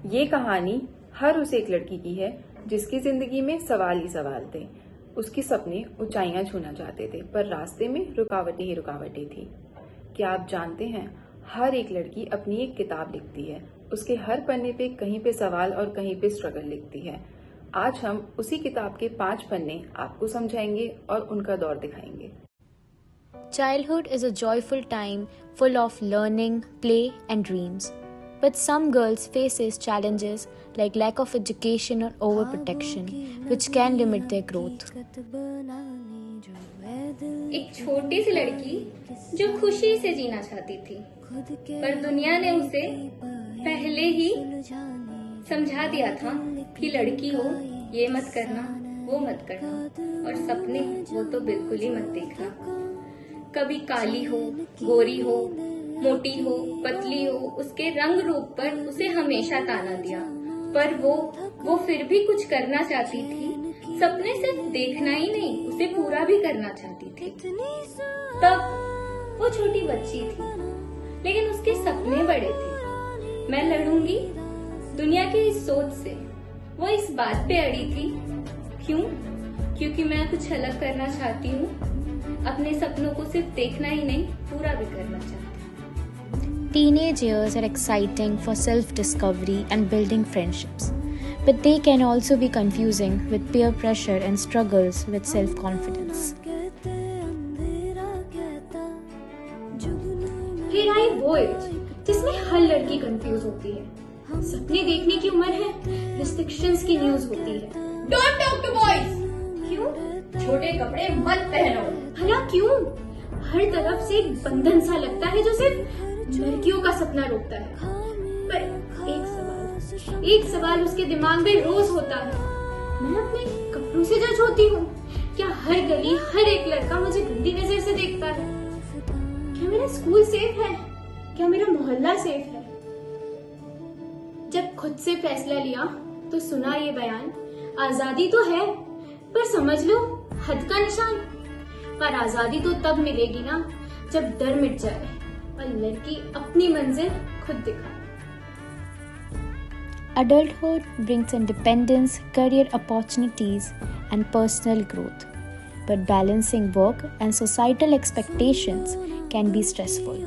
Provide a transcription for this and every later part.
ये कहानी हर उस एक लड़की की है जिसकी जिंदगी में सवाल ही सवाल थे। उसके सपने ऊंचाइयां छूना चाहते थे, पर रास्ते में रुकावटें ही रुकावटें थी। क्या आप जानते हैं, हर एक लड़की अपनी एक किताब लिखती है। उसके हर पन्ने पे कहीं पे सवाल और कहीं पे स्ट्रगल लिखती है। आज हम उसी किताब के 5 पन्ने आपको समझाएंगे और उनका दौर दिखाएंगे। Childhood is a joyful time full of learning, play, and dreams. But some girls faces challenges like lack of education or overprotection, which can limit their growth. एक छोटी सी लड़की जो खुशी से जीना चाहती थी, पर दुनिया ने उसे पहले ही समझा दिया था कि लड़की हो ये मत करना, वो मत करना, और सपने वो तो बिल्कुल ही मत देखना। कभी काली हो, गोरी हो, मोटी हो, पतली हो, उसके रंग रूप पर उसे हमेशा ताना दिया, पर वो फिर भी कुछ करना चाहती थी। सपने सिर्फ देखना ही नहीं, उसे पूरा भी करना चाहती थी। तब वो छोटी बच्ची थी, लेकिन उसके सपने बड़े थे। मैं लड़ूंगी दुनिया की इस सोच से। वो इस बात पे अड़ी थी, क्यों? क्योंकि मैं कुछ अलग करना चाहती हूँ। अपने सपनों को सिर्फ देखना ही नहीं, पूरा भी करना चाहती हूँ। Teenage years are exciting for self-discovery and building friendships, but they can also be confusing with peer pressure and struggles with self-confidence. फिर आई वो एज जिसमें हर लड़की कंफ्यूज होती है। सपने देखने की उम्र है, रिस्ट्रिक्शंस की न्यूज होती है। Don't talk to boys! क्यों? छोटे कपड़े मत पहनो। भला क्यों? हर तरफ से एक बंधन सा लगता है जो सिर्फ लड़कियों का सपना रोकता है। पर एक सवाल उसके दिमाग में रोज होता है, मैं अपने कपड़ों से जज होती हूँ? क्या हर गली, हर एक लड़का मुझे गंदी नजर से देखता है? क्या मेरा स्कूल सेफ है? क्या मेरा मोहल्ला सेफ है? जब खुद से फैसला लिया तो सुना ये बयान, आजादी तो है पर समझ लो हद का निशान। पर आजादी तो तब मिलेगी ना जब डर मिट जाए और लड़की अपनी मंजिल खुद दिखाए। Adulthood brings independence, career opportunities, and personal growth. But balancing work and societal expectations can be stressful.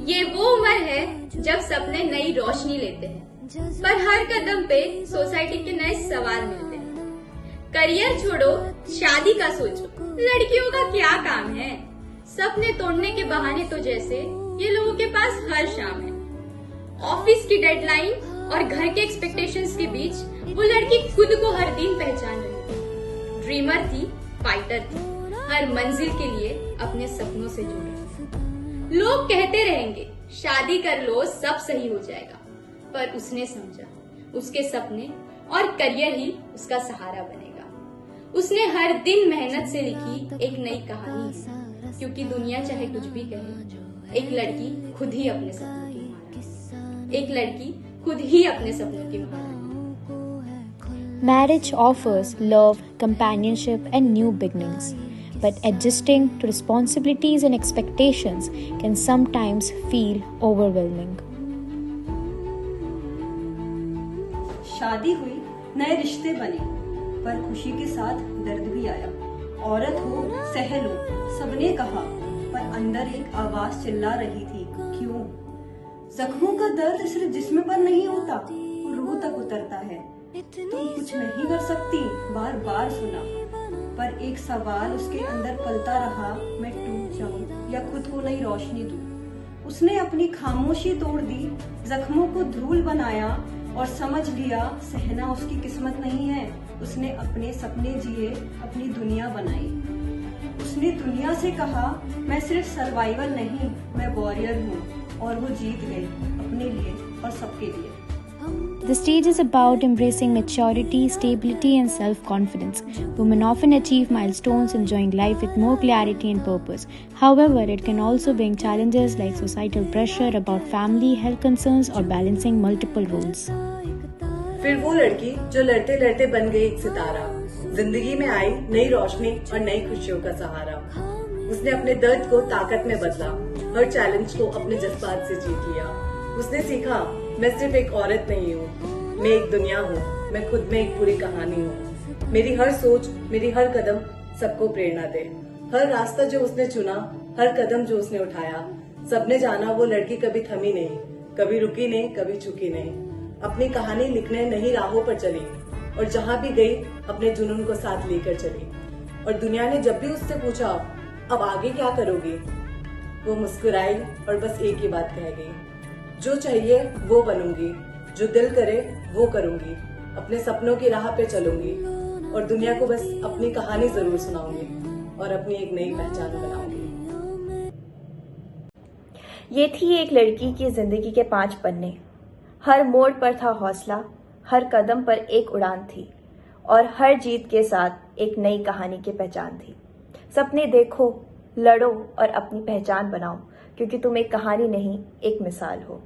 ये वो उम्र है जब सपने नई रोशनी लेते हैं, पर हर कदम पे सोसाइटी के नए सवाल मिलते हैं। करियर छोड़ो, शादी का सोचो, लड़कियों का क्या काम है? सपने तोड़ने के बहाने तो जैसे ये लोगों के पास हर शाम है। ऑफिस की डेडलाइन और घर के एक्सपेक्टेशंस के बीच वो लड़की खुद को हर दिन पहचान रही थी। ड्रीमर थी, फाइटर थी, हर मंजिल के लिए अपने सपनों से जुड़ रही थी। लोग कहते रहेंगे शादी कर लो सब सही हो जाएगा, पर उसने समझा उसके सपने और करियर ही उसका सहारा बनेगा। उसने हर दिन मेहनत से लिखी एक नई कहानी है, क्योंकि दुनिया चाहे कुछ भी कहे, एक लड़की खुद ही अपने सपनों की माँ है। एक लड़की खुद ही अपने सपनों की माँ है। Marriage offers love, companionship, and new beginnings. But adjusting to responsibilities and expectations can sometimes feel overwhelming. शादी हुई, नए रिश्ते बने, पर खुशी के साथ दर्द भी आया। औरत हो, सह लो, सबने कहा, पर अंदर एक आवाज चिल्ला रही थी, क्यों? जख्मों का दर्द सिर्फ जिस्म पर नहीं होता, रूह तक उतरता है। तुम कुछ नहीं कर सकती, बार बार सुना, पर एक सवाल उसके अंदर पलता रहा, मैं टूट जाऊं या खुद को नई रोशनी दूं। उसने अपनी खामोशी तोड़ दी, जख्मों को धूल बनाया और समझ लिया सहना उसकी किस्मत नहीं है। उसने अपने सपने जिए, अपनी दुनिया बनाई। उसने दुनिया से कहा, मैं सिर्फ सर्वाइवल नहीं, मैं वॉरियर हूँ, और वो जीत गई अपने लिए और सबके लिए। The stage is about embracing maturity, stability, and self-confidence. Women often achieve milestones, enjoying life with more clarity and purpose. However, it can also bring challenges like societal pressure about family, health concerns, or balancing multiple roles. फिर वो लड़की जो लड़ते लड़ते बन गई एक सितारा, जिंदगी में आई नई रोशनी और नई खुशियों का सहारा। उसने अपने दर्द को ताकत में बदला, हर चैलेंज को अपने जज्बात से जीत लिया। उसने सीखा मैं सिर्फ एक औरत नहीं हूँ, मैं एक दुनिया हूँ, मैं खुद में एक पूरी कहानी हूँ। मेरी हर सोच, मेरी हर कदम सबको प्रेरणा दे। हर रास्ता जो उसने चुना, हर कदम जो उसने उठाया, सबने जाना वो लड़की कभी थमी नहीं, कभी रुकी नहीं, कभी झुकी नहीं। अपनी कहानी लिखने नई राहों पर चली और जहाँ भी गई अपने जुनून को साथ लेकर चली। और दुनिया ने जब भी उससे पूछा अब आगे क्या करोगी, वो मुस्कुराई और बस एक ही बात कह गई, जो चाहिए वो बनूंगी, जो दिल करे वो करूंगी, अपने सपनों की राह पे चलूंगी और दुनिया को बस अपनी कहानी जरूर सुनाऊंगी और अपनी एक नई पहचान बनाऊंगी। ये थी एक लड़की की जिंदगी के 5 पन्ने। हर मोड़ पर था हौसला, हर कदम पर एक उड़ान थी और हर जीत के साथ एक नई कहानी की पहचान थी। सपने देखो, लड़ो और अपनी पहचान बनाओ, क्योंकि तुम एक कहानी नहीं, एक मिसाल हो।